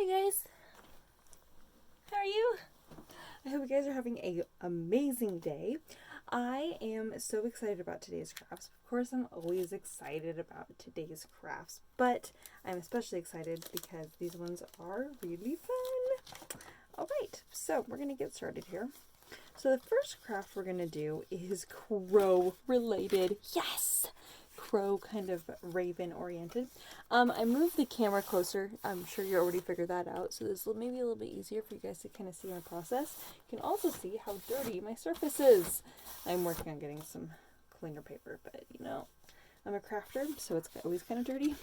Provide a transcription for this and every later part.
Hi guys, how are you? I hope you guys are having an amazing day. I am so excited about today's crafts. Of course, I'm always excited about today's crafts, but I'm especially excited because these ones are really fun. All right, so we're going to get started here. So the first craft we're going to do is crow related. Yes! Crow kind of raven oriented. I moved the camera closer. I'm sure you already figured that out. So this will maybe a little bit easier for you guys to kind of see my process. You can also see how dirty my surface is. I'm working on getting some cleaner paper, but you know, I'm a crafter, so it's always kind of dirty.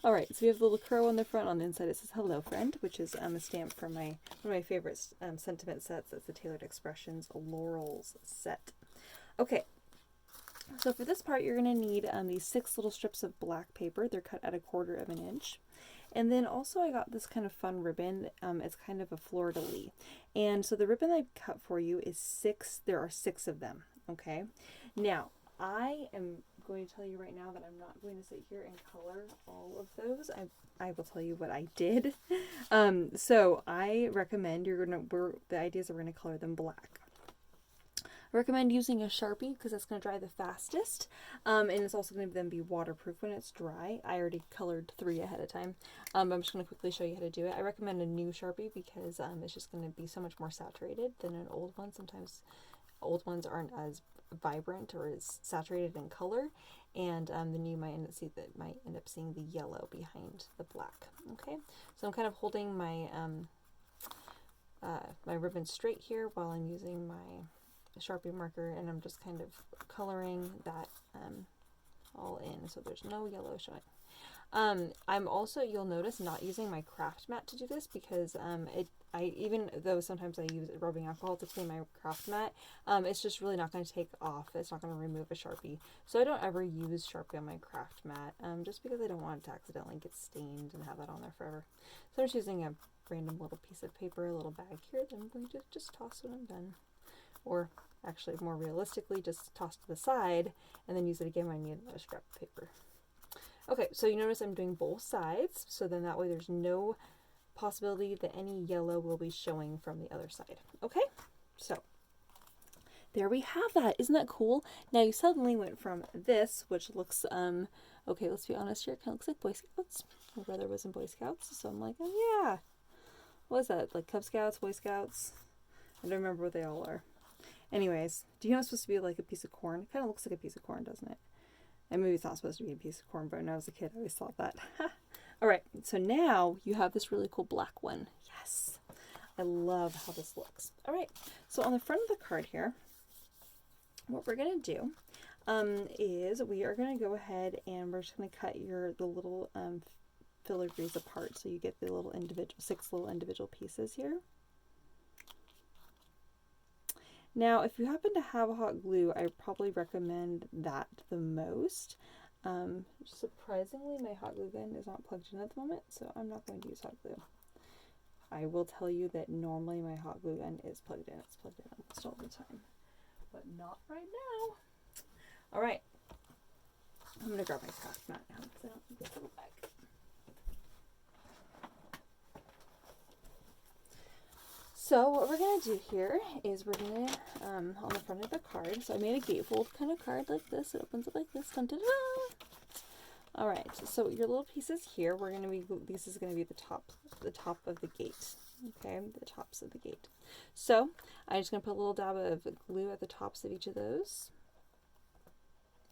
All right, so we have the little crow on the front. On the inside it says "Hello, friend," which is a stamp from one of my favorite sentiment sets. That's the Tailored Expressions Laurels set. Okay, so for this part you're going to need these 6 little strips of black paper. They're cut at 1/4 of an inch. And then also I got this kind of fun ribbon. It's kind of a fleur-de-lis. And so the ribbon I cut for you is 6. There are 6 of them, okay? Now, I am going to tell you right now that I'm not going to sit here and color all of those. I will tell you what I did. So I recommend the idea is that we're going to color them black. I recommend using a Sharpie because that's going to dry the fastest, and it's also going to then be waterproof when it's dry. I already colored 3 ahead of time. I'm just going to quickly show you how to do it. I recommend a new Sharpie because it's just going to be so much more saturated than an old one. Sometimes old ones aren't as vibrant or as saturated in color, and then you might end up seeing the yellow behind the black. Okay, so I'm kind of holding my my ribbon straight here while I'm using my Sharpie marker, and I'm just kind of coloring that all in so there's no yellow showing. I'm also, you'll notice, not using my craft mat to do this because even though sometimes I use rubbing alcohol to clean my craft mat, it's just really not going to take off. It's not going to remove a Sharpie. So I don't ever use Sharpie on my craft mat just because I don't want it to accidentally get stained and have that on there forever. So I'm just using a random little piece of paper, a little bag here that I'm going to just toss when I'm done. Or actually, more realistically, just toss to the side and then use it again when I need another scrap of paper. Okay, so you notice I'm doing both sides, so then that way there's no possibility that any yellow will be showing from the other side. Okay, so there we have that. Isn't that cool? Now you suddenly went from this, which looks, okay, let's be honest here, it kind of looks like Boy Scouts. My brother was in Boy Scouts, so I'm like, oh yeah. What is that, like Cub Scouts, Boy Scouts? I don't remember what they all are. Anyways, do you know it's supposed to be like a piece of corn? It kind of looks like a piece of corn, doesn't it? And maybe it's not supposed to be a piece of corn, but when I was a kid, I always thought that. Alright, so now you have this really cool black one. Yes! I love how this looks. Alright, so on the front of the card here, what we're going to do is we are going to go ahead and we're just going to cut the little filigrees apart so you get the little 6 little individual pieces here. Now, if you happen to have hot glue, I probably recommend that the most. Surprisingly, my hot glue gun is not plugged in at the moment, so I'm not going to use hot glue. I will tell you that normally my hot glue gun is plugged in. It's plugged in almost all the time, but not right now. All right, I'm going to grab my craft mat now because I don't think it's in the bag. So what we're going to do here is we're going to, on the front of the card, so I made a gatefold kind of card like this. It opens up like this. Dun, dun, dun. All right, so your little pieces here, this is going to be the top of the gate, okay, the tops of the gate. So I'm just going to put a little dab of glue at the tops of each of those.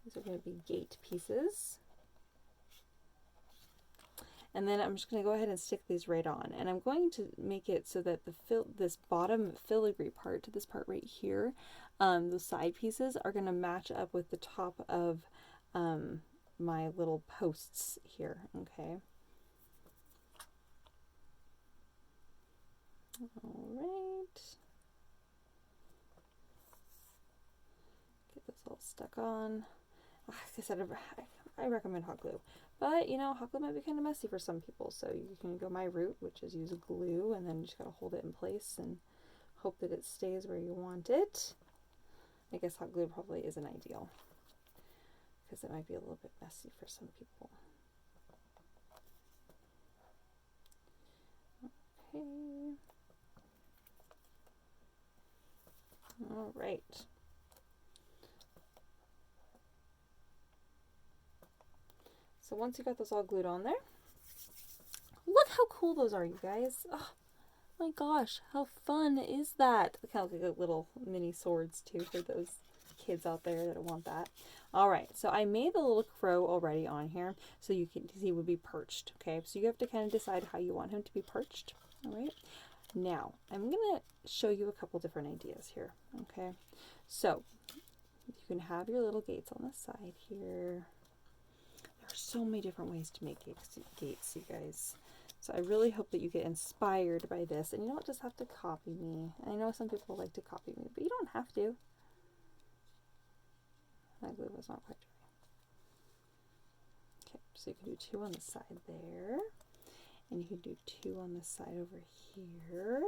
These are going to be gate pieces. And then I'm just going to go ahead and stick these right on. And I'm going to make it so that this bottom filigree part, this part right here, the side pieces are going to match up with the top of my little posts here, okay? All right. Get this all stuck on. Like I said, I recommend hot glue. But, you know, hot glue might be kind of messy for some people, so you can go my route, which is use glue, and then you just gotta hold it in place and hope that it stays where you want it. I guess hot glue probably isn't ideal, because it might be a little bit messy for some people. Okay. All right. So once you got those all glued on there, look how cool those are, you guys. Oh my gosh, how fun is that? They kind of look like little mini swords too for those kids out there that want that. All right, so I made the little crow already on here so you can see he would be perched. Okay, so you have to kind of decide how you want him to be perched. All right, now I'm gonna show you a couple different ideas here. Okay, so you can have your little gates on the side here. There are so many different ways to make gates, you guys. So I really hope that you get inspired by this, and you don't just have to copy me. I know some people like to copy me, but you don't have to. My glue was not quite dry. Okay, so you can do 2 on the side there, and you can do 2 on the side over here.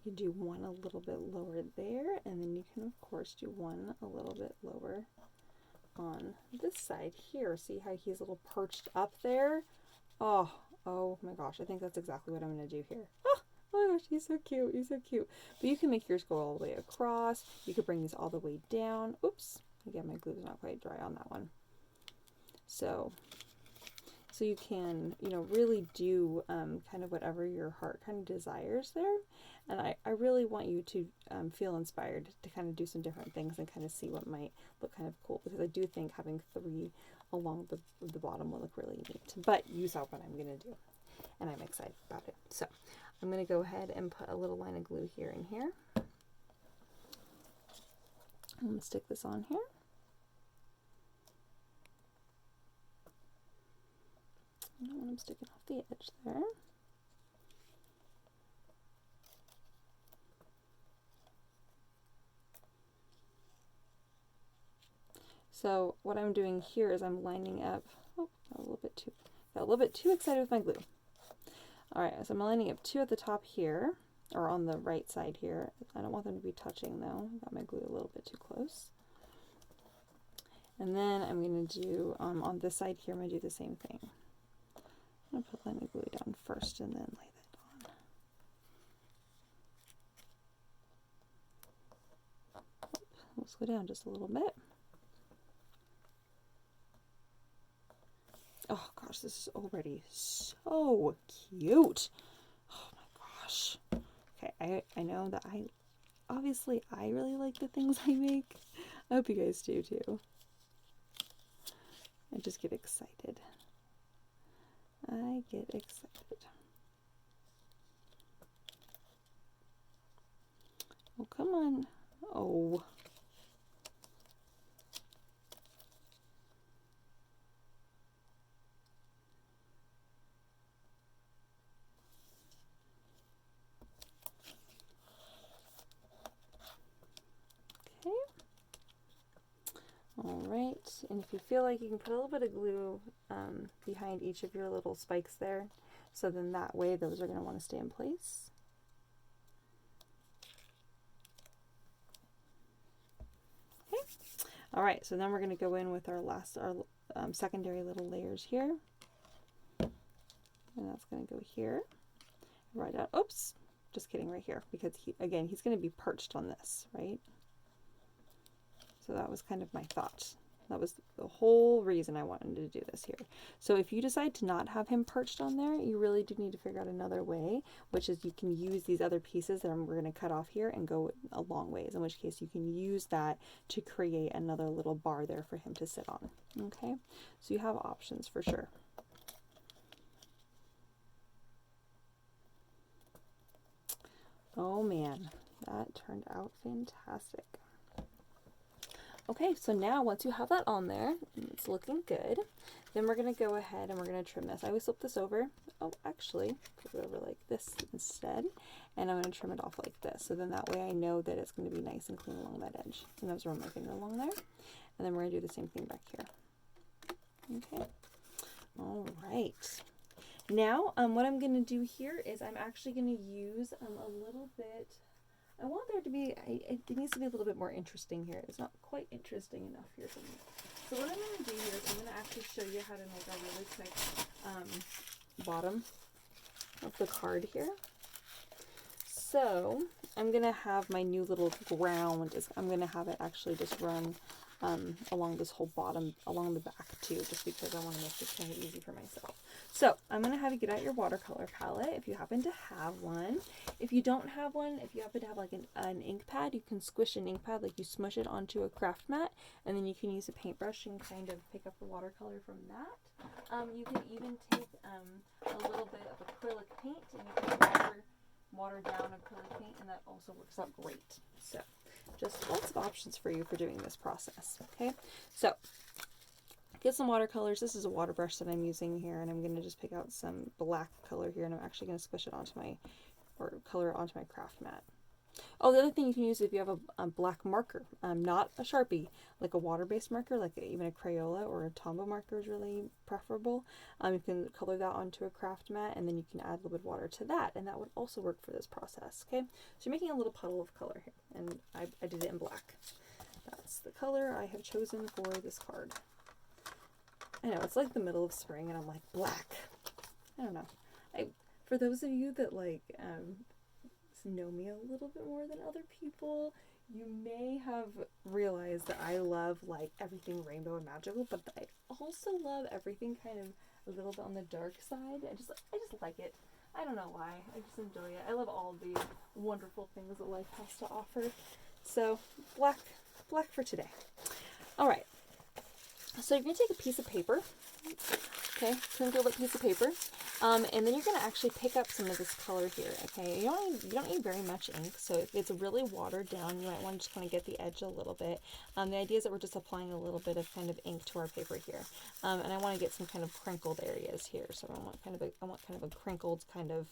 You do 1 a little bit lower there, and then you can of course do 1 a little bit lower on this side here. See how he's a little perched up there? Oh my gosh, I think that's exactly what I'm going to do here. Oh my gosh, he's so cute, he's so cute. But you can make yours go all the way across. You could bring these all the way down. Oops, again, my glue is not quite dry on that one. So you can, you know, really do kind of whatever your heart kind of desires there. And I really want you to feel inspired to kind of do some different things and kind of see what might look kind of cool, because I do think having 3 along the bottom will look really neat. But you saw what I'm going to do, and I'm excited about it. So I'm going to go ahead and put a little line of glue here and here. I'm going to stick this on here. I don't want him sticking off the edge there. So what I'm doing here is I'm lining up, got a little bit too excited with my glue. All right, so I'm lining up 2 at the top here, or on the right side here. I don't want them to be touching though. I got my glue a little bit too close. And then I'm going to do, on this side here, I'm going to do the same thing. I'm going to put line of glue down first and then lay that on. Let's go down just a little bit. Oh gosh, this is already so cute. Oh my gosh. Okay, I know that I really like the things I make. I hope you guys do too. I just get excited. I get excited. Oh, come on. Oh. Okay. All right, and if you feel like you can put a little bit of glue behind each of your little spikes there, so then that way those are going to want to stay in place. Okay. All right, so then we're going to go in with our secondary little layers here, and that's going to go here, right out. Oops, just kidding, right here, because he's going to be perched on this, right? So that was kind of my thought. That was the whole reason I wanted to do this here. So if you decide to not have him perched on there, you really do need to figure out another way, which is you can use these other pieces that we're going to cut off here and go a long ways, in which case you can use that to create another little bar there for him to sit on. Okay, so you have options for sure. Oh man, that turned out fantastic. Okay, so now once you have that on there, it's looking good, then we're going to go ahead and we're going to trim this. I always flip this over. Oh, actually, flip it over like this instead, and I'm going to trim it off like this. So then that way I know that it's going to be nice and clean along that edge. And I was running my finger along there, and then we're going to do the same thing back here. Okay, all right. Now, what I'm going to do here is I'm actually going to use a little bit. I want there to be, it needs to be a little bit more interesting here. It's not quite interesting enough here for me. So what I'm going to do here is I'm going to actually show you how to make a really quick bottom of the card here. So I'm going to have my new little ground, I'm going to have it actually just run along this whole bottom, along the back too, just because I want to make this kind of easy for myself. So I'm going to have you get out your watercolor palette if you happen to have one. If you don't have one, if you happen to have like an ink pad, you can squish an ink pad, like you smush it onto a craft mat, and then you can use a paintbrush and kind of pick up the watercolor from that. You can even take a little bit of acrylic paint and you can water down acrylic paint, and that also works out great. So just lots of options for you for doing this process. Okay, so get some watercolors. This is a water brush that I'm using here, and I'm going to just pick out some black color here, and I'm actually going to squish it onto my, or color it onto my craft mat. Oh, the other thing you can use if you have a black marker, not a Sharpie, like a water-based marker, like even a Crayola or a Tombow marker is really preferable. You can color that onto a craft mat, and then you can add a little bit of water to that, and that would also work for this process. Okay, so you're making a little puddle of color here, and I did it in black. That's the color I have chosen for this card. I know, it's like the middle of spring, and I'm like, black. I don't know. For those of you that like know me a little bit more than other people, you may have realized that I love like everything rainbow and magical, but I also love everything kind of a little bit on the dark side. I just like it. I don't know why. I just enjoy it. I love all the wonderful things that life has to offer. So black for today. All right. So you're gonna take a piece of paper. Okay, crinkle that piece of paper. And then you're going to actually pick up some of this color here, okay? You don't need very much ink, so if it's really watered down, you might want to just kind of get the edge a little bit. The idea is that we're just applying a little bit of kind of ink to our paper here. And I want to get some kind of crinkled areas here, so I want kind of a crinkled kind of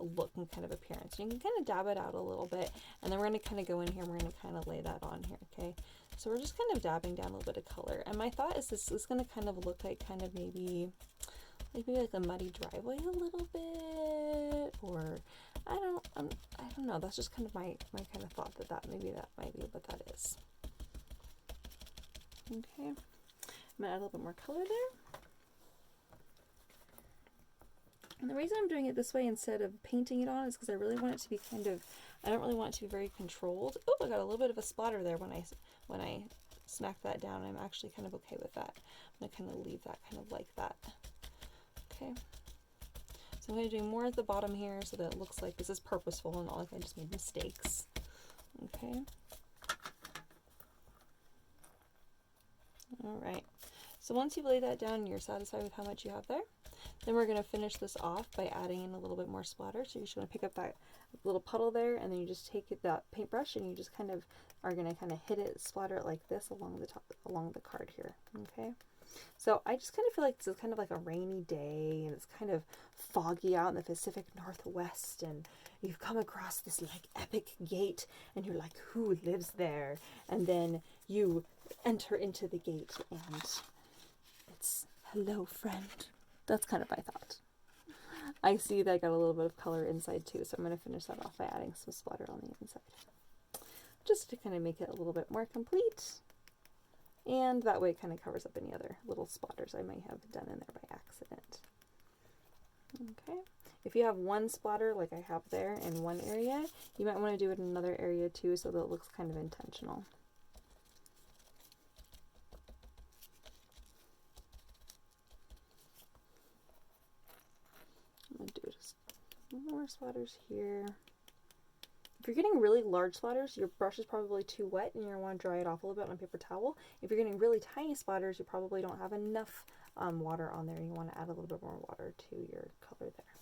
look and kind of appearance. You can kind of dab it out a little bit, and then we're going to kind of go in here and we're going to kind of lay that on here, okay? So we're just kind of dabbing down a little bit of color. And my thought is this is going to kind of look like kind of maybe like a muddy driveway a little bit, or I don't know. That's just kind of my kind of thought that maybe that might be what that is. Okay, I'm gonna add a little bit more color there. And the reason I'm doing it this way instead of painting it on is because I really want it to be I don't really want it to be very controlled. Oh, I got a little bit of a splatter there when I smacked that down. I'm actually kind of okay with that. I'm gonna kind of leave that kind of like that. Okay, so I'm going to do more at the bottom here so that it looks like this is purposeful and not like I just made mistakes. Okay. Alright, so once you've laid that down and you're satisfied with how much you have there, then we're going to finish this off by adding in a little bit more splatter. So you just want to pick up that little puddle there, and then you just take that paintbrush and you just kind of are going to kind of hit it, splatter it like this along the top, along the card here. Okay. So I just kind of feel like this is kind of like a rainy day, and it's kind of foggy out in the Pacific Northwest, and you've come across this like epic gate, and you're like, who lives there? And then you enter into the gate, and it's, hello, friend. That's kind of my thought. I see that I got a little bit of color inside too, so I'm going to finish that off by adding some splatter on the inside, just to kind of make it a little bit more complete. And that way it kind of covers up any other little splatters I may have done in there by accident. Okay. If you have one splatter like I have there in one area, you might want to do it in another area too so that it looks kind of intentional. I'm going to do just more splatters here. If you're getting really large splatters, your brush is probably too wet and you're going to want to dry it off a little bit on a paper towel. If you're getting really tiny splatters, you probably don't have enough water on there. You want to add a little bit more water to your color there.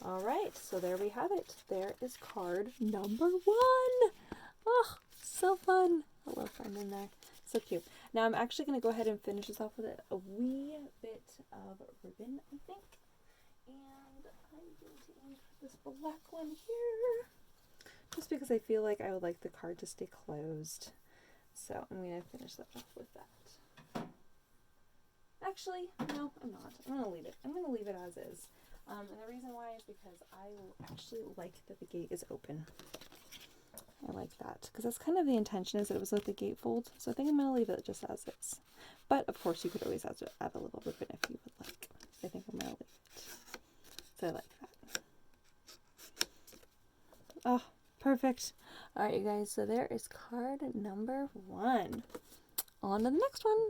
All right, so there we have it. There is card number 1. Oh, so fun. I love finding there. So cute. Now I'm actually going to go ahead and finish this off with a wee bit of ribbon, I think. And I'm going to ink this black one here, just because I feel like I would like the card to stay closed. So I'm going to finish that off with that. Actually, no, I'm not. I'm going to leave it. I'm going to leave it as is. And the reason why is because I actually like that the gate is open. I like that because that's kind of the intention, is that it was like the gatefold. So I think I'm going to leave it just as is. But of course you could always add a little ribbon if you would like. I think I'm going to leave it. So I like that. Oh, perfect. All right, you guys. So there is card number 1. On to the next one.